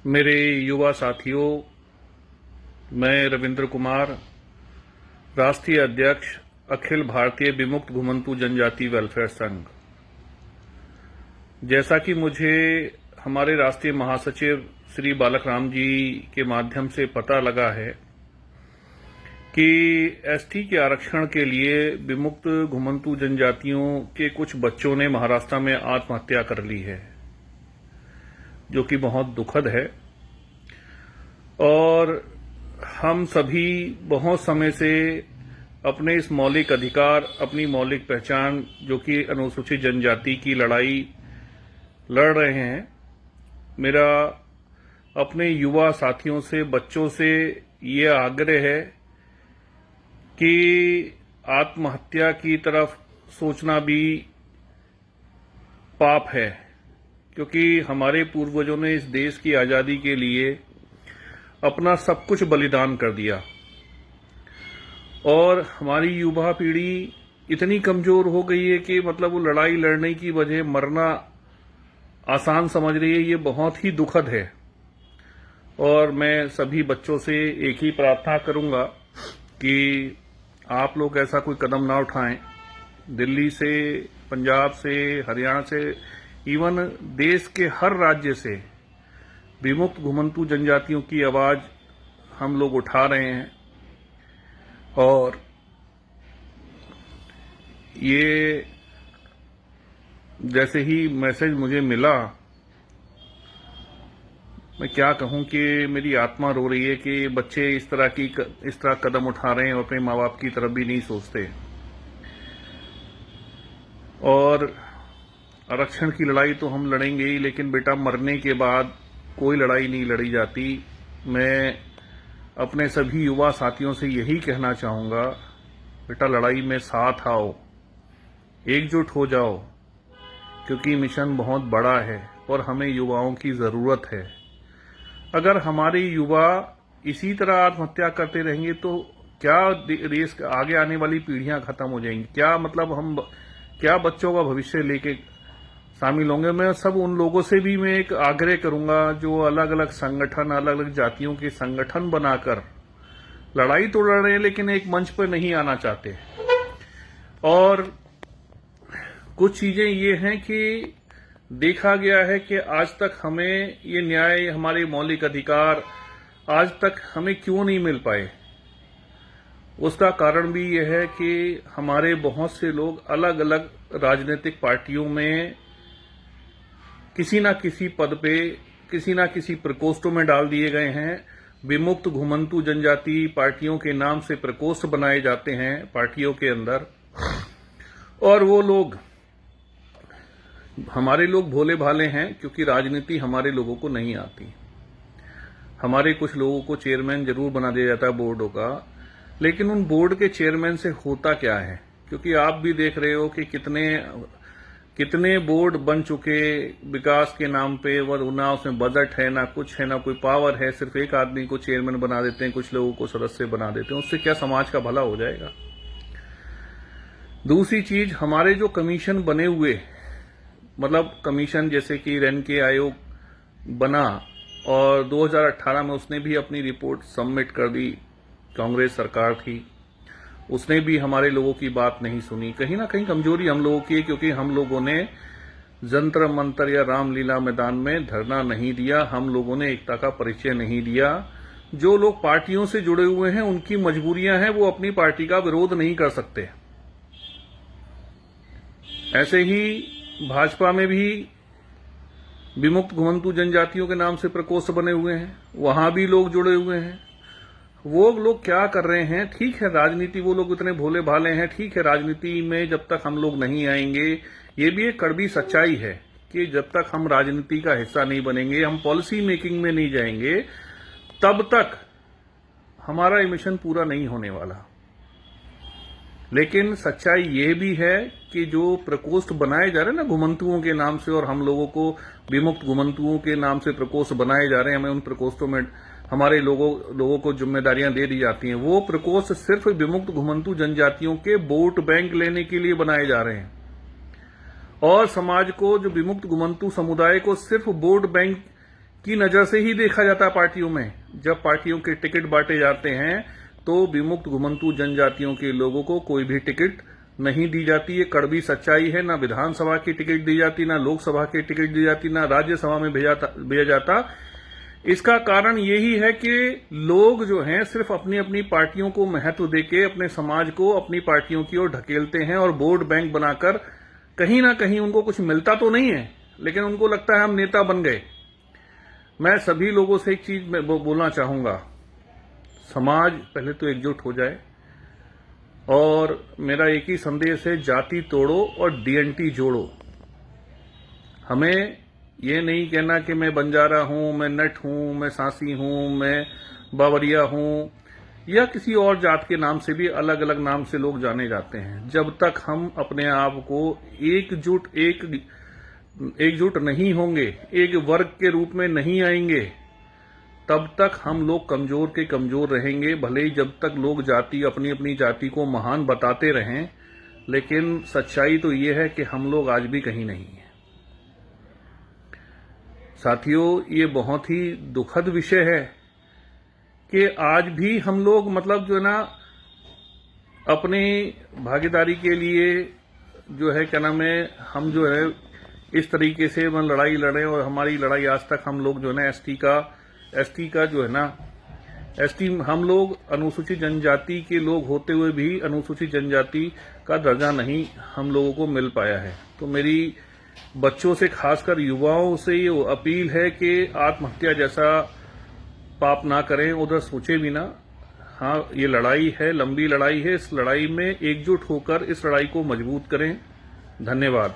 मेरे युवा साथियों, मैं रविंद्र कुमार, राष्ट्रीय अध्यक्ष अखिल भारतीय विमुक्त घुमंतू जनजाति वेलफेयर संघ। जैसा कि मुझे हमारे राष्ट्रीय महासचिव श्री बालक राम जी के माध्यम से पता लगा है कि एसटी के आरक्षण के लिए विमुक्त घुमंतू जनजातियों के कुछ बच्चों ने महाराष्ट्र में आत्महत्या कर ली है, जो कि बहुत दुखद है। और हम सभी बहुत समय से अपने इस मौलिक अधिकार, अपनी मौलिक पहचान, जो कि अनुसूचित जनजाति की लड़ाई लड़ रहे हैं। मेरा अपने युवा साथियों से, बच्चों से ये आग्रह है कि आत्महत्या की तरफ सोचना भी पाप है, क्योंकि हमारे पूर्वजों ने इस देश की आजादी के लिए अपना सब कुछ बलिदान कर दिया और हमारी युवा पीढ़ी इतनी कमजोर हो गई है कि मतलब वो लड़ाई लड़ने की वजह मरना आसान समझ रही है। ये बहुत ही दुखद है और मैं सभी बच्चों से एक ही प्रार्थना करूंगा कि आप लोग ऐसा कोई कदम ना उठाएं। दिल्ली से, पंजाब से, हरियाणा से, इवन देश के हर राज्य से विमुक्त घुमंतू जनजातियों की आवाज हम लोग उठा रहे हैं। और ये जैसे ही मैसेज मुझे मिला, मैं क्या कहूं कि मेरी आत्मा रो रही है कि बच्चे इस तरह कदम उठा रहे हैं और अपने माँ बाप की तरफ भी नहीं सोचते। और आरक्षण की लड़ाई तो हम लड़ेंगे ही, लेकिन बेटा मरने के बाद कोई लड़ाई नहीं लड़ी जाती। मैं अपने सभी युवा साथियों से यही कहना चाहूंगा, बेटा लड़ाई में साथ आओ, एकजुट हो जाओ, क्योंकि मिशन बहुत बड़ा है और हमें युवाओं की जरूरत है। अगर हमारे युवा इसी तरह आत्महत्या करते रहेंगे तो क्या देश आगे आने वाली पीढ़ियां खत्म हो जाएंगी? क्या मतलब हम क्या बच्चों का भविष्य लेके शामिल होंगे? मैं सब उन लोगों से भी मैं एक आग्रह करूंगा जो अलग अलग संगठन, अलग अलग जातियों के संगठन बनाकर लड़ाई तो लड़ रहे हैं लेकिन एक मंच पर नहीं आना चाहते। और कुछ चीजें ये हैं कि देखा गया है कि आज तक हमें ये न्याय, हमारे मौलिक अधिकार आज तक हमें क्यों नहीं मिल पाए। उसका कारण भी यह है कि हमारे बहुत से लोग अलग अलग राजनीतिक पार्टियों में किसी न किसी पद पे, किसी न किसी प्रकोष्ठों में डाल दिए गए हैं। विमुक्त घुमंतू जनजाति पार्टियों के नाम से प्रकोष्ठ बनाए जाते हैं पार्टियों के अंदर, और वो लोग, हमारे लोग भोले भाले हैं क्योंकि राजनीति हमारे लोगों को नहीं आती। हमारे कुछ लोगों को चेयरमैन जरूर बना दिया जाता है बोर्डों का, लेकिन उन बोर्ड के चेयरमैन से होता क्या है? क्योंकि आप भी देख रहे हो कि कितने बोर्ड बन चुके विकास के नाम पे, और ना उसमें बजट है, ना कुछ है, ना कोई पावर है। सिर्फ एक आदमी को चेयरमैन बना देते हैं, कुछ लोगों को सदस्य बना देते हैं। उससे क्या समाज का भला हो जाएगा? दूसरी चीज, हमारे जो कमीशन बने हुए, मतलब कमीशन जैसे कि रेन के आयोग बना और 2018 में उसने भी अपनी रिपोर्ट सबमिट कर दी। कांग्रेस सरकार थी, उसने भी हमारे लोगों की बात नहीं सुनी। कहीं ना कहीं कमजोरी हम लोगों की है, क्योंकि हम लोगों ने जंतर मंतर या रामलीला मैदान में धरना नहीं दिया, हम लोगों ने एकता का परिचय नहीं दिया। जो लोग पार्टियों से जुड़े हुए हैं उनकी मजबूरियां हैं, वो अपनी पार्टी का विरोध नहीं कर सकते। ऐसे ही भाजपा में भी विमुक्त घुमंतू जनजातियों के नाम से प्रकोष्ठ बने हुए हैं, वहां भी लोग जुड़े हुए हैं। वो लोग क्या कर रहे हैं? ठीक है, राजनीति, वो लोग इतने भोले भाले हैं, ठीक है, राजनीति में जब तक हम लोग नहीं आएंगे, ये भी एक कड़वी सच्चाई है कि जब तक हम राजनीति का हिस्सा नहीं बनेंगे, हम पॉलिसी मेकिंग में नहीं जाएंगे, तब तक हमारा मिशन पूरा नहीं होने वाला। लेकिन सच्चाई ये भी है कि जो प्रकोष्ठ बनाए जा रहे हैं ना घुमंतुओं के नाम से, और हम लोगों को विमुक्त घुमंतुओं के नाम से प्रकोष्ठ बनाए जा रहे हैं, हमें उन प्रकोष्ठों में हमारे लोगों को जिम्मेदारियां दे दी जाती हैं। वो प्रकोष्ठ सिर्फ विमुक्त घुमंतू जनजातियों के वोट बैंक लेने के लिए बनाए जा रहे हैं, और समाज को, जो विमुक्त घुमंतू समुदाय को सिर्फ वोट बैंक की नजर से ही देखा जाता है पार्टियों में। जब पार्टियों के टिकट बांटे जाते हैं तो विमुक्त घुमंतु जनजातियों के लोगों को कोई भी टिकट नहीं दी जाती। ये कड़वी सच्चाई है। ना विधानसभा की टिकट दी जाती, ना लोकसभा की टिकट दी जाती, ना राज्यसभा में भेजा जाता। इसका कारण यही है कि लोग जो हैं सिर्फ अपनी अपनी पार्टियों को महत्व देके अपने समाज को अपनी पार्टियों की ओर ढकेलते हैं और वोट बैंक बनाकर कहीं ना कहीं उनको कुछ मिलता तो नहीं है, लेकिन उनको लगता है हम नेता बन गए। मैं सभी लोगों से एक चीज बोलना चाहूंगा, समाज पहले तो एकजुट हो जाए और मेरा एक ही संदेश है, जाति तोड़ो और डीएनटी जोड़ो। हमें ये नहीं कहना कि मैं बंजारा हूं, मैं नट हूं, मैं सांसी हूं, मैं बावरिया हूं, या किसी और जात के नाम से भी अलग अलग नाम से लोग जाने जाते हैं। जब तक हम अपने आप को एकजुट नहीं होंगे, एक वर्ग के रूप में नहीं आएंगे, तब तक हम लोग कमजोर के कमजोर रहेंगे। भले ही जब तक लोग अपनी अपनी जाति को महान बताते रहें, लेकिन सच्चाई तो ये है कि हम लोग आज भी कहीं नहीं हैं। साथियों, ये बहुत ही दुखद विषय है कि आज भी हम लोग जो है ना अपनी भागीदारी के लिए जो है हम जो है इस तरीके से लड़ाई लड़े, और हमारी लड़ाई आज तक हम लोग जो है ना एसटी का जो है ना हम लोग अनुसूचित जनजाति के लोग होते हुए भी अनुसूचित जनजाति का दर्जा नहीं हम लोगों को मिल पाया है। तो मेरी बच्चों से, खासकर युवाओं से ये अपील है कि आत्महत्या जैसा पाप ना करें, उधर सोचे भी ना। हाँ, ये लड़ाई है, लंबी लड़ाई है। इस लड़ाई में एकजुट होकर इस लड़ाई को मजबूत करें। धन्यवाद।